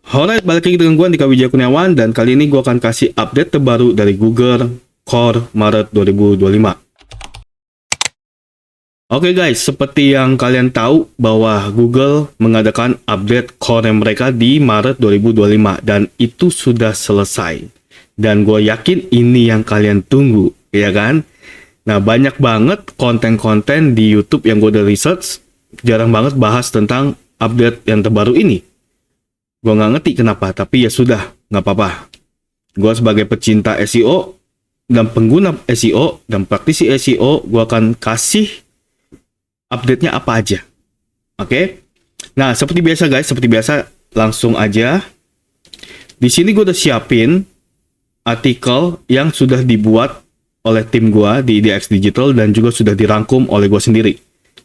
Alright, balik lagi dengan gue Andika Wijaya Kurniawan dan kali ini gue akan kasih update terbaru dari Google Core Maret 2025. Oke guys, seperti yang kalian tahu bahwa Google mengadakan update core mereka di Maret 2025 dan itu sudah selesai. Dan gue yakin ini yang kalian tunggu, ya kan? Nah, banyak banget konten-konten di YouTube yang gue udah research, jarang banget bahas tentang update yang terbaru ini. Gue nggak ngerti kenapa, tapi ya sudah, nggak apa-apa. Gue sebagai pecinta SEO dan pengguna SEO dan praktisi SEO, gue akan kasih update-nya apa aja. Oke? Nah, seperti biasa guys, seperti biasa, langsung aja. Di sini gue udah siapin artikel yang sudah dibuat oleh tim gue di IDX Digital dan juga sudah dirangkum oleh gue sendiri.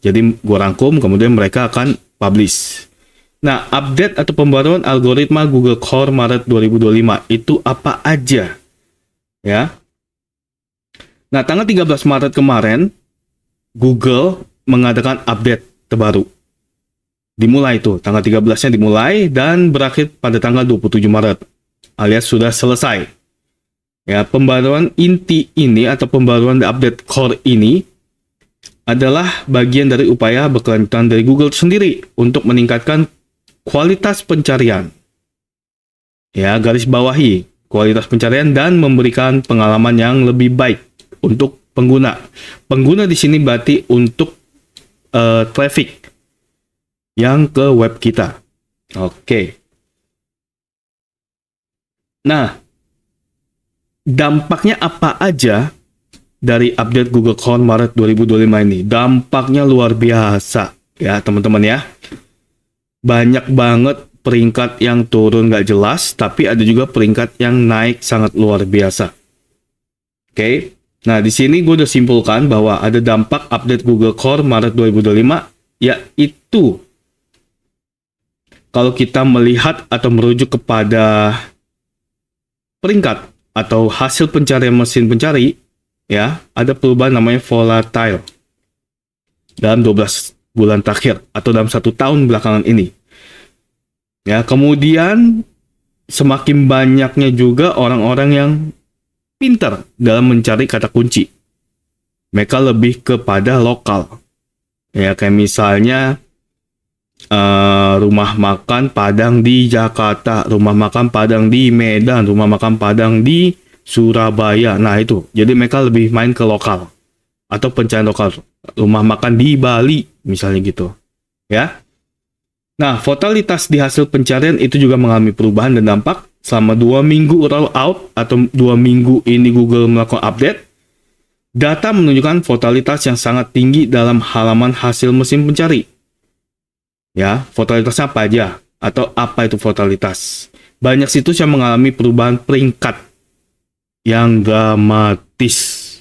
Jadi gue rangkum, kemudian mereka akan publish. Nah, update atau pembaruan algoritma Google Core Maret 2025 itu apa aja? Ya. Nah, tanggal 13 Maret kemarin, Google mengadakan update terbaru. Dimulai itu, tanggal 13-nya dimulai dan berakhir pada tanggal 27 Maret, alias sudah selesai. Ya, pembaruan inti ini atau pembaruan update core ini adalah bagian dari upaya berkelanjutan dari Google sendiri untuk meningkatkan kualitas pencarian. Ya, garis bawahi kualitas pencarian dan memberikan pengalaman yang lebih baik untuk pengguna. Pengguna di sini berarti untuk traffic yang ke web kita. Oke. Nah, dampaknya apa aja dari update Google Core Maret 2025 ini? Dampaknya luar biasa ya teman-teman ya. Banyak banget peringkat yang turun nggak jelas, tapi ada juga peringkat yang naik sangat luar biasa. Oke. Nah, di sini gue udah simpulkan bahwa ada dampak update Google Core Maret 2025, yaitu kalau kita melihat atau merujuk kepada peringkat atau hasil pencarian mesin pencari, ya, ada perubahan namanya volatile dalam 12 bulan terakhir atau dalam 1 tahun belakangan ini. Ya, kemudian semakin banyaknya juga orang-orang yang pintar dalam mencari kata kunci. Mereka lebih kepada lokal. Ya, kayak misalnya rumah makan Padang di Jakarta, rumah makan Padang di Medan, rumah makan Padang di Surabaya. Nah, itu. Jadi mereka lebih main ke lokal atau pencarian lokal. Rumah makan di Bali, misalnya gitu. Ya. Nah, volatilitas di hasil pencarian itu juga mengalami perubahan dan dampak. Selama 2 minggu roll out atau 2 minggu ini Google melakukan update, data menunjukkan volatilitas yang sangat tinggi dalam halaman hasil mesin pencari. Ya, volatilitasnya apa aja? Atau apa itu volatilitas? Banyak situs yang mengalami perubahan peringkat yang dramatis.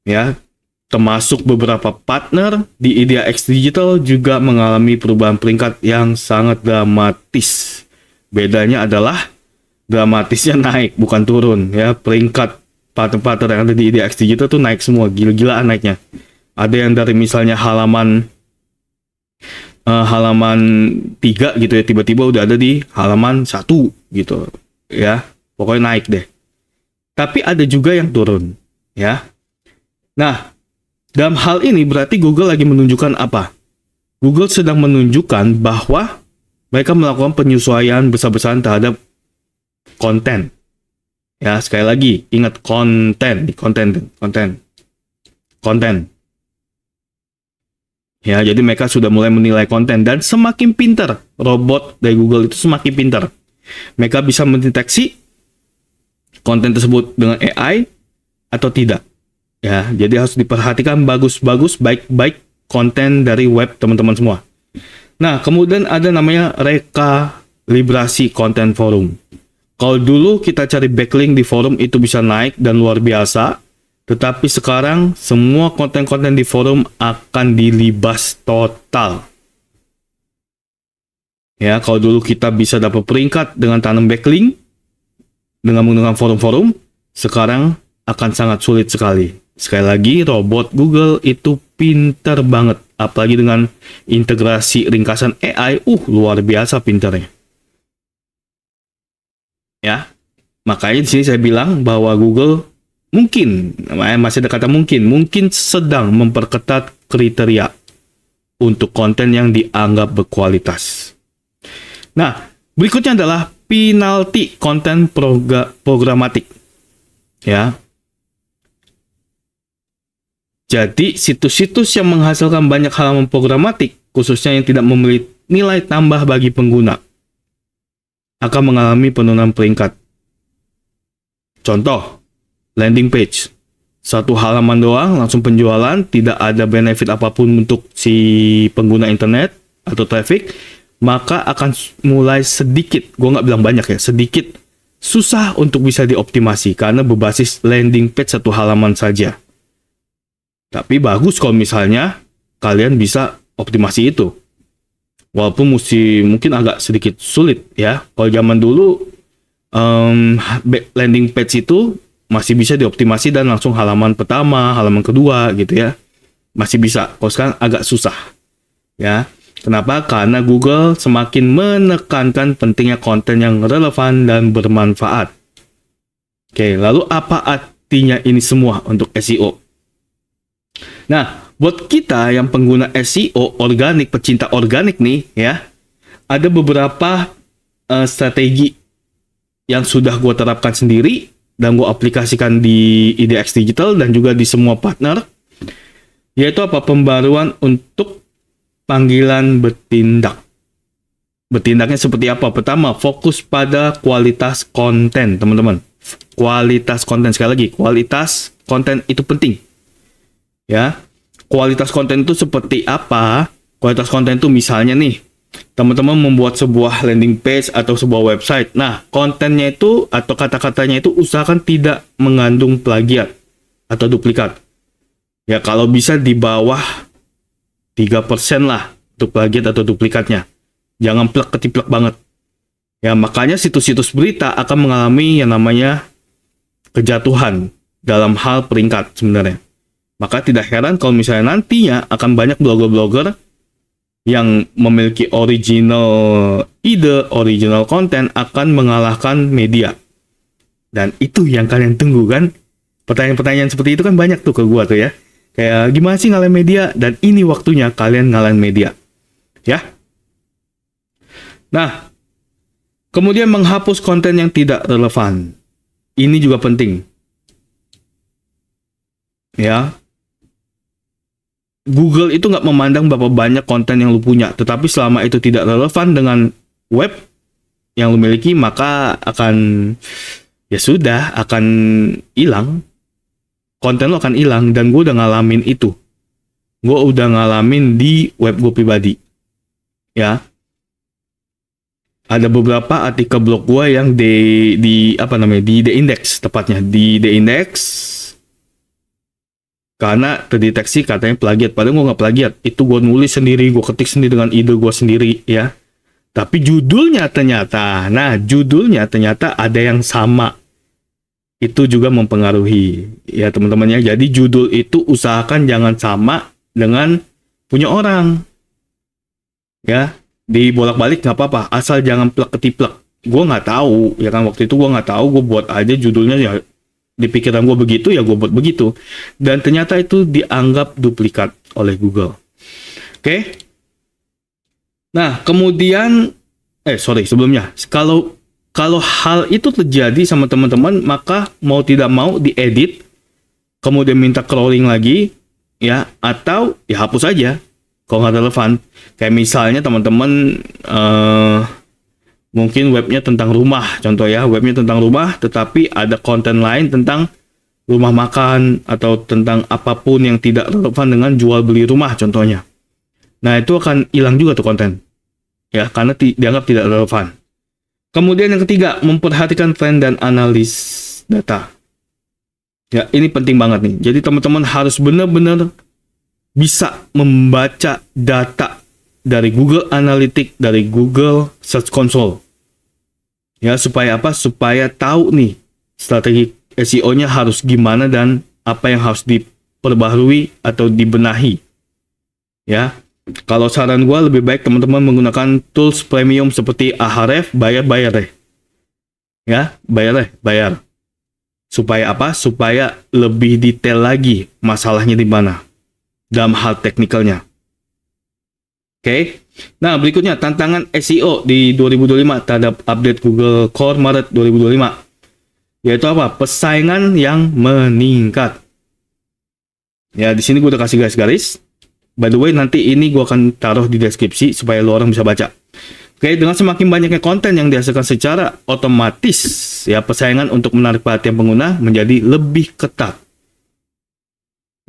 Ya, termasuk beberapa partner di IDX Digital juga mengalami perubahan peringkat yang sangat dramatis. Bedanya adalah dramatisnya naik, bukan turun. Ya, peringkat partner-partner yang ada di IDX Digital tuh naik semua, gila-gilaan naiknya. Ada yang dari misalnya halaman 3 gitu ya, tiba-tiba udah ada di halaman 1 gitu. Ya, pokoknya naik deh. Tapi ada juga yang turun, ya. Nah, dalam hal ini berarti Google lagi menunjukkan apa? Google sedang menunjukkan bahwa mereka melakukan penyesuaian besar-besaran terhadap konten. Ya, sekali lagi, ingat konten. Ya, jadi mereka sudah mulai menilai konten dan semakin pintar. Robot dari Google itu semakin pintar. Mereka bisa mendeteksi konten tersebut dengan AI atau tidak. Ya, jadi harus diperhatikan bagus-bagus, baik-baik konten dari web teman-teman semua. Nah, kemudian ada namanya rekalibrasi konten forum. Kalau dulu kita cari backlink di forum itu bisa naik dan luar biasa, tetapi sekarang semua konten-konten di forum akan dilibas total. Ya, kalau dulu kita bisa dapat peringkat dengan tanam backlink, dengan menggunakan forum-forum, sekarang akan sangat sulit sekali. Sekali lagi, robot Google itu pintar banget. Apalagi dengan integrasi ringkasan AI, luar biasa pintarnya. ya. Makanya di sini saya bilang bahwa Google mungkin, masih ada kata mungkin sedang memperketat kriteria untuk konten yang dianggap berkualitas. Nah, berikutnya adalah penalti konten programatik. Ya. Jadi, situs-situs yang menghasilkan banyak halaman programatik, khususnya yang tidak memiliki nilai tambah bagi pengguna, akan mengalami penurunan peringkat. Contoh, landing page. Satu halaman doang, langsung penjualan, tidak ada benefit apapun untuk si pengguna internet atau traffic, maka akan mulai sedikit, gue nggak bilang banyak ya, sedikit susah untuk bisa dioptimasi karena berbasis landing page satu halaman saja. Tapi bagus kalau misalnya kalian bisa optimasi itu. Walaupun mungkin agak sedikit sulit ya. Kalau zaman dulu landing page itu masih bisa dioptimasi dan langsung halaman pertama, halaman kedua gitu ya. Masih bisa. Kalau sekarang agak susah. Ya. Kenapa? Karena Google semakin menekankan pentingnya konten yang relevan dan bermanfaat. Oke, lalu apa artinya ini semua untuk SEO? Nah, buat kita yang pengguna SEO organik, pecinta organik nih ya, ada beberapa strategi yang sudah gue terapkan sendiri dan gue aplikasikan di IDX Digital dan juga di semua partner, yaitu apa? Pembaruan untuk panggilan bertindak. Bertindaknya seperti apa? Pertama, fokus pada kualitas konten, teman-teman. Kualitas konten, sekali lagi, kualitas konten itu penting. Ya, kualitas konten itu seperti apa? Kualitas konten itu misalnya nih, teman-teman membuat sebuah landing page atau sebuah website. Nah, kontennya itu atau kata-katanya itu usahakan tidak mengandung plagiat atau duplikat. Ya, kalau bisa di bawah 3% lah untuk plagiat atau duplikatnya. Jangan plek ketiplek banget. Ya, makanya situs-situs berita akan mengalami yang namanya kejatuhan dalam hal peringkat sebenarnya. Maka tidak heran kalau misalnya nantinya akan banyak blogger-blogger yang memiliki original ide, original konten akan mengalahkan media. Dan itu yang kalian tunggu kan? Pertanyaan-pertanyaan seperti itu kan banyak tuh ke gua tuh ya. Kayak gimana sih ngalahin media? Dan ini waktunya kalian ngalahin media. Ya. Nah, kemudian menghapus konten yang tidak relevan. Ini juga penting. Ya. Google itu nggak memandang berapa banyak konten yang lu punya, tetapi selama itu tidak relevan dengan web yang lu miliki, maka akan, ya sudah, akan hilang. Konten lu akan hilang, dan gue udah ngalamin itu. Gue udah ngalamin di web gue pribadi. Ya. Ada beberapa artikel blog gue yang di index, tepatnya di index. Karena terdeteksi katanya plagiat. Padahal gue nggak plagiat. Itu gue nulis sendiri, gue ketik sendiri dengan ide gue sendiri ya. Tapi judulnya ternyata ada yang sama. Itu juga mempengaruhi ya teman-teman ya. Jadi judul itu usahakan jangan sama dengan punya orang. Ya, dibolak-balik nggak apa-apa. Asal jangan plek ketiplek. Gue nggak tahu ya kan, waktu itu gue nggak tahu. Gue buat aja judulnya ya. Di pikiran gue begitu, ya gue buat begitu. Dan ternyata itu dianggap duplikat oleh Google. Oke. Nah, kemudian, sebelumnya. Kalau hal itu terjadi sama teman-teman, maka mau tidak mau diedit, kemudian minta crawling lagi, ya, atau ya hapus aja, kalau nggak relevan. Kayak misalnya teman-teman, mungkin webnya tentang rumah, contoh ya, webnya tentang rumah, tetapi ada konten lain tentang rumah makan atau tentang apapun yang tidak relevan dengan jual beli rumah, contohnya. Nah, itu akan hilang juga tuh konten, ya, karena dianggap tidak relevan. Kemudian yang ketiga, memperhatikan tren dan analis data. Ya, ini penting banget nih. Jadi teman-teman harus benar-benar bisa membaca data dari Google Analytics, dari Google Search Console. Ya, supaya apa? Supaya tahu nih strategi SEO-nya harus gimana dan apa yang harus diperbaharui atau dibenahi. Ya, kalau saran gue lebih baik teman-teman menggunakan tools premium seperti Ahrefs, bayar deh. Ya, bayar. Supaya apa? Supaya lebih detail lagi masalahnya di mana dalam hal teknikalnya. Oke. Nah, berikutnya tantangan SEO di 2025 terhadap update Google Core Maret 2025. Yaitu apa? Persaingan yang meningkat. Ya, di sini gue udah kasih garis-garis. By the way, nanti ini gue akan taruh di deskripsi supaya lo orang bisa baca. Oke, dengan semakin banyaknya konten yang dihasilkan secara otomatis, ya persaingan untuk menarik perhatian pengguna menjadi lebih ketat.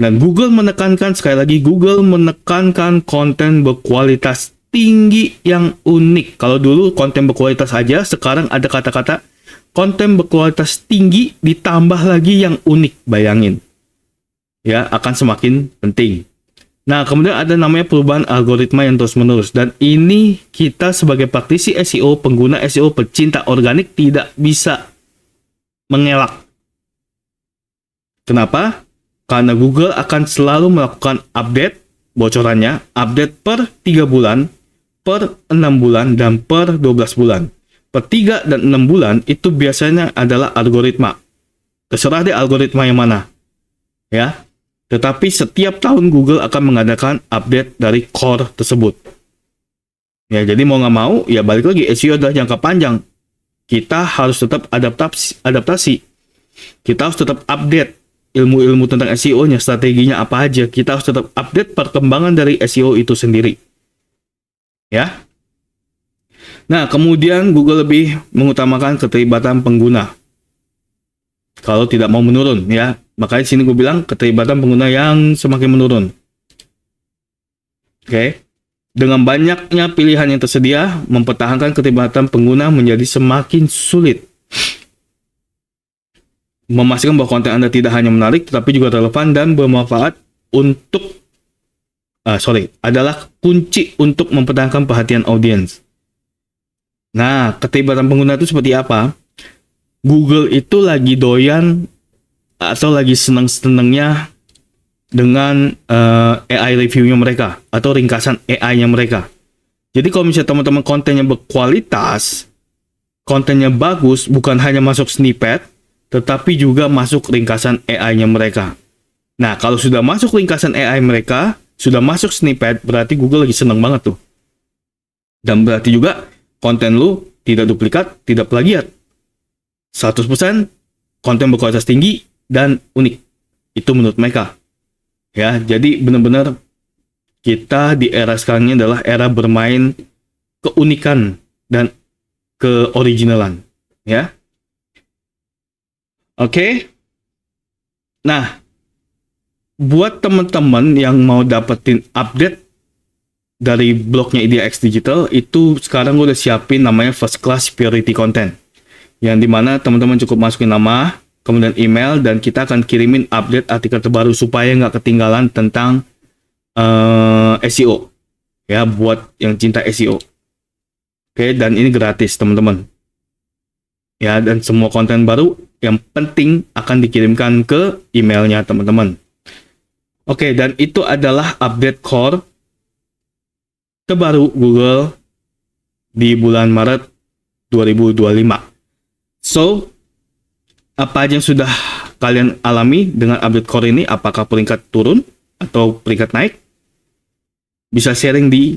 Dan Google menekankan, sekali lagi, Google menekankan konten berkualitas tinggi yang unik. Kalau dulu konten berkualitas aja, sekarang ada kata-kata konten berkualitas tinggi ditambah lagi yang unik. Bayangin. Ya, akan semakin penting. Nah, kemudian ada namanya perubahan algoritma yang terus-menerus. Dan ini kita sebagai praktisi SEO, pengguna SEO, pecinta organik tidak bisa mengelak. Kenapa? Karena Google akan selalu melakukan update bocorannya, update per 3 bulan, per 6 bulan, dan per 12 bulan. Per 3 dan 6 bulan itu biasanya adalah algoritma. Terserah deh algoritma yang mana. Ya. Tetapi setiap tahun Google akan mengadakan update dari core tersebut. Ya, jadi mau nggak mau, ya balik lagi, SEO adalah jangka panjang. Kita harus tetap adaptasi. Kita harus tetap update ilmu-ilmu tentang SEO-nya, strateginya apa aja. Kita harus tetap update perkembangan dari SEO itu sendiri. Ya. Nah, kemudian Google lebih mengutamakan keterlibatan pengguna. Kalau tidak mau menurun, ya. Makanya sini gue bilang keterlibatan pengguna yang semakin menurun. Oke. Dengan banyaknya pilihan yang tersedia, mempertahankan keterlibatan pengguna menjadi semakin sulit. Memastikan bahwa konten Anda tidak hanya menarik, tetapi juga relevan dan bermanfaat adalah kunci untuk mempertahankan perhatian audiens. Nah, keterlibatan pengguna itu seperti apa? Google itu lagi doyan atau lagi seneng-senengnya dengan AI reviewnya mereka atau ringkasan AI-nya mereka. Jadi kalau misalnya teman-teman kontennya berkualitas, kontennya bagus, bukan hanya masuk snippet, tetapi juga masuk ringkasan AI-nya mereka. Nah, kalau sudah masuk ringkasan AI mereka, sudah masuk snippet, berarti Google lagi seneng banget tuh. Dan berarti juga konten lu tidak duplikat, tidak plagiat. 100% konten berkualitas tinggi dan unik. Itu menurut mereka. Ya, jadi benar-benar kita di era sekarang ini adalah era bermain keunikan dan keoriginalan, ya. Oke. Nah, buat teman-teman yang mau dapetin update dari blognya IdeaX Digital, itu sekarang gue udah siapin namanya First Class Priority Content. Yang dimana teman-teman cukup masukin nama, kemudian email, dan kita akan kirimin update artikel terbaru supaya nggak ketinggalan tentang SEO. Ya, buat yang cinta SEO. Oke, dan ini gratis teman-teman. Ya, dan semua konten baru yang penting akan dikirimkan ke emailnya teman-teman. Oke, dan itu adalah update core terbaru Google di bulan Maret 2025. So, apa aja yang sudah kalian alami dengan update core ini? Apakah peringkat turun atau peringkat naik? Bisa sharing di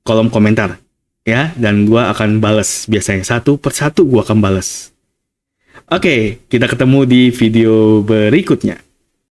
kolom komentar, ya. Dan gua akan balas. Biasanya satu persatu gua akan balas. Oke, kita ketemu di video berikutnya.